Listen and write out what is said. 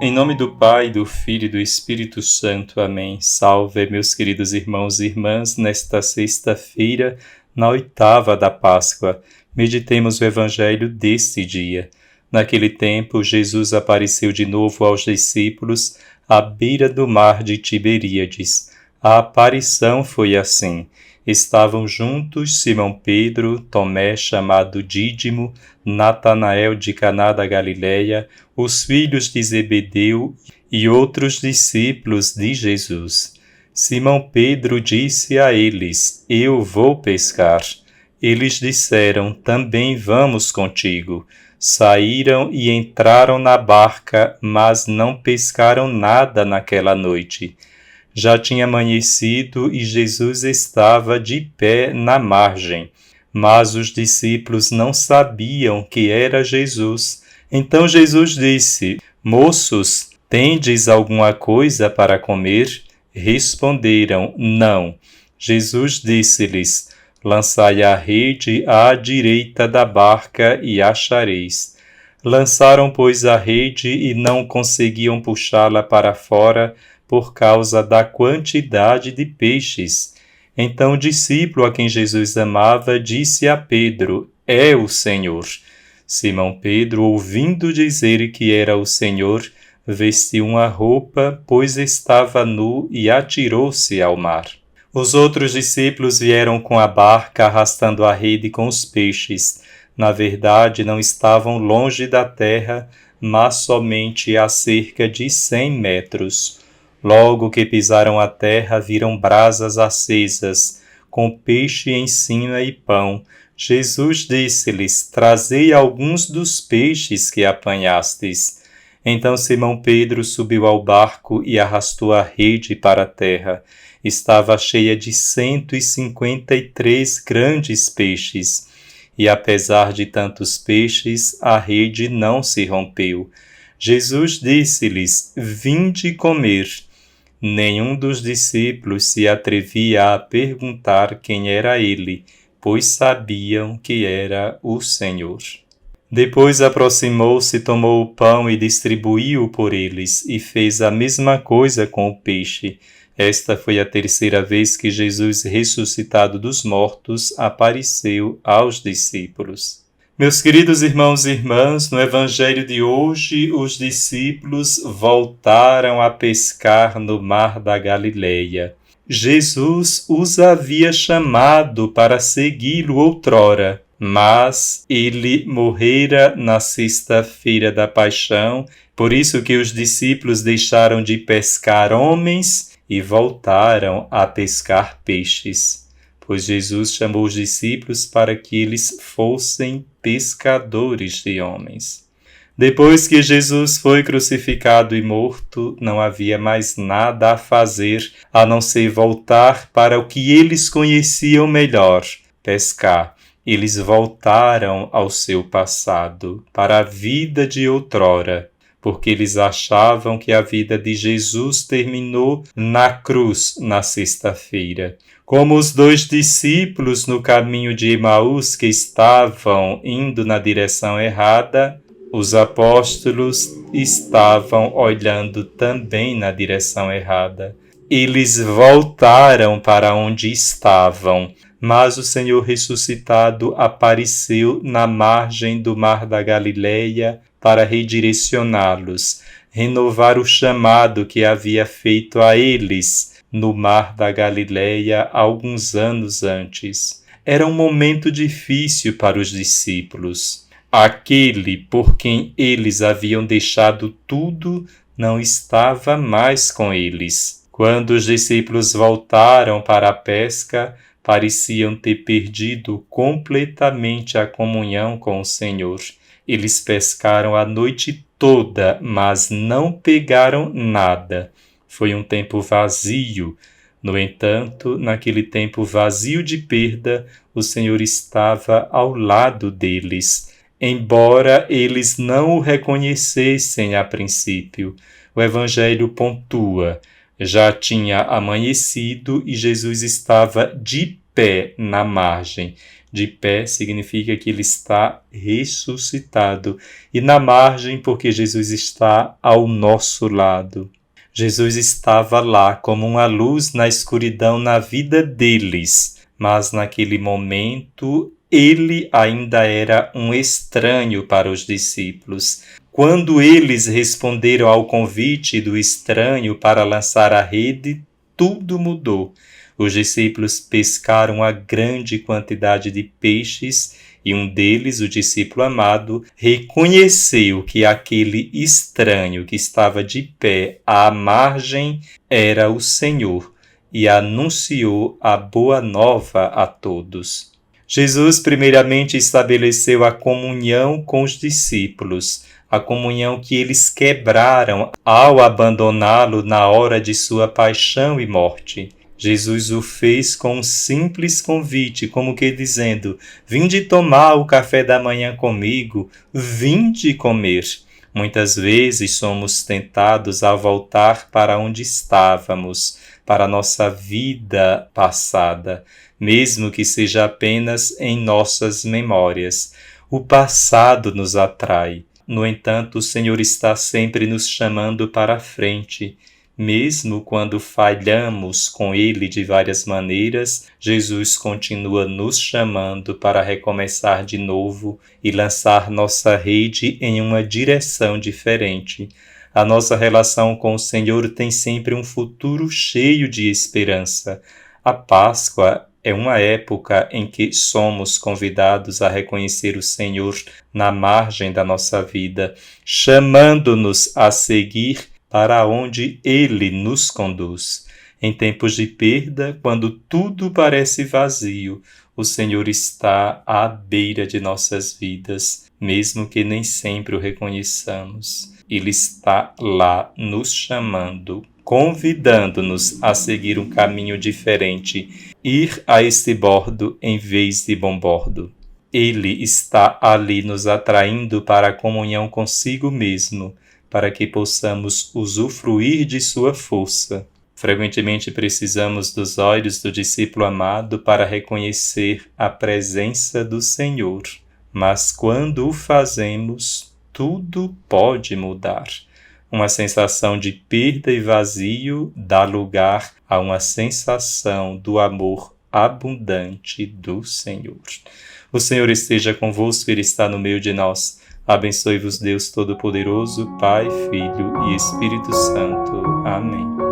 Em nome do Pai, do Filho e do Espírito Santo. Amém. Salve, meus queridos irmãos e irmãs, nesta sexta-feira, na oitava da Páscoa. Meditemos o Evangelho deste dia. Naquele tempo, Jesus apareceu de novo aos discípulos à beira do mar de Tiberíades. A aparição foi assim. Estavam juntos Simão Pedro, Tomé, chamado Dídimo, Natanael de Caná da Galileia, os filhos de Zebedeu e outros discípulos de Jesus. Simão Pedro disse a eles: Eu vou pescar. Eles disseram: Também vamos contigo. Saíram e entraram na barca, mas não pescaram nada naquela noite. Já tinha amanhecido e Jesus estava de pé na margem, mas os discípulos não sabiam que era Jesus. Então Jesus disse: Moços, tendes alguma coisa para comer? Responderam: Não. Jesus disse-lhes: Lançai a rede à direita da barca e achareis. Lançaram, pois, a rede e não conseguiam puxá-la para fora, por causa da quantidade de peixes. Então o discípulo a quem Jesus amava disse a Pedro: É o Senhor. Simão Pedro, ouvindo dizer que era o Senhor, vestiu uma roupa, pois estava nu, e atirou-se ao mar. Os outros discípulos vieram com a barca, arrastando a rede com os peixes. Na verdade, não estavam longe da terra, mas somente a cerca de 100 metros. Logo que pisaram a terra, viram brasas acesas, com peixe em cima e pão. Jesus disse-lhes: Trazei alguns dos peixes que apanhastes. Então Simão Pedro subiu ao barco e arrastou a rede para a terra. Estava cheia de 153 grandes peixes. E apesar de tantos peixes, a rede não se rompeu. Jesus disse-lhes: Vinde comer. Nenhum dos discípulos se atrevia a perguntar quem era ele, pois sabiam que era o Senhor. Depois aproximou-se, tomou o pão e distribuiu por eles, e fez a mesma coisa com o peixe. Esta foi a terceira vez que Jesus, ressuscitado dos mortos, apareceu aos discípulos. Meus queridos irmãos e irmãs, no Evangelho de hoje, os discípulos voltaram a pescar no mar da Galileia. Jesus os havia chamado para segui-lo outrora, mas ele morrera na sexta-feira da Paixão, por isso que os discípulos deixaram de pescar homens e voltaram a pescar peixes. Pois Jesus chamou os discípulos para que eles fossem pescadores de homens. Depois que Jesus foi crucificado e morto, não havia mais nada a fazer a não ser voltar para o que eles conheciam melhor, pescar. Eles voltaram ao seu passado, para a vida de outrora, porque eles achavam que a vida de Jesus terminou na cruz, na sexta-feira. Como os dois discípulos no caminho de Emaús que estavam indo na direção errada, os apóstolos estavam olhando também na direção errada. Eles voltaram para onde estavam, mas o Senhor ressuscitado apareceu na margem do mar da Galileia para redirecioná-los, renovar o chamado que havia feito a eles no mar da Galileia alguns anos antes. Era um momento difícil para os discípulos. Aquele por quem eles haviam deixado tudo não estava mais com eles. Quando os discípulos voltaram para a pesca, pareciam ter perdido completamente a comunhão com o Senhor. Eles pescaram a noite toda, mas não pegaram nada. Foi um tempo vazio. No entanto, naquele tempo vazio de perda, o Senhor estava ao lado deles, embora eles não o reconhecessem a princípio. O Evangelho pontua: já tinha amanhecido e Jesus estava de pé na margem. De pé significa que ele está ressuscitado. E na margem, porque Jesus está ao nosso lado. Jesus estava lá como uma luz na escuridão na vida deles, mas naquele momento ele ainda era um estranho para os discípulos. Quando eles responderam ao convite do estranho para lançar a rede, tudo mudou. Os discípulos pescaram uma grande quantidade de peixes e um deles, o discípulo amado, reconheceu que aquele estranho que estava de pé à margem era o Senhor e anunciou a boa nova a todos. Jesus primeiramente estabeleceu a comunhão com os discípulos, a comunhão que eles quebraram ao abandoná-lo na hora de sua paixão e morte. Jesus o fez com um simples convite, como que dizendo: vinde tomar o café da manhã comigo, vinde comer. Muitas vezes somos tentados a voltar para onde estávamos, para a nossa vida passada, mesmo que seja apenas em nossas memórias. O passado nos atrai. No entanto, o Senhor está sempre nos chamando para a frente. Mesmo quando falhamos com Ele de várias maneiras, Jesus continua nos chamando para recomeçar de novo e lançar nossa rede em uma direção diferente. A nossa relação com o Senhor tem sempre um futuro cheio de esperança. A Páscoa é uma época em que somos convidados a reconhecer o Senhor na margem da nossa vida, chamando-nos a seguir para onde Ele nos conduz. Em tempos de perda, quando tudo parece vazio, o Senhor está à beira de nossas vidas, mesmo que nem sempre o reconheçamos. Ele está lá nos chamando, convidando-nos a seguir um caminho diferente, ir a este bordo em vez de bom bordo. Ele está ali nos atraindo para a comunhão consigo mesmo, para que possamos usufruir de sua força. Frequentemente precisamos dos olhos do discípulo amado para reconhecer a presença do Senhor. Mas quando o fazemos, tudo pode mudar. Uma sensação de perda e vazio dá lugar a uma sensação do amor abundante do Senhor. O Senhor esteja convosco, Ele está no meio de nós. Abençoe-vos Deus Todo-Poderoso, Pai, Filho e Espírito Santo. Amém.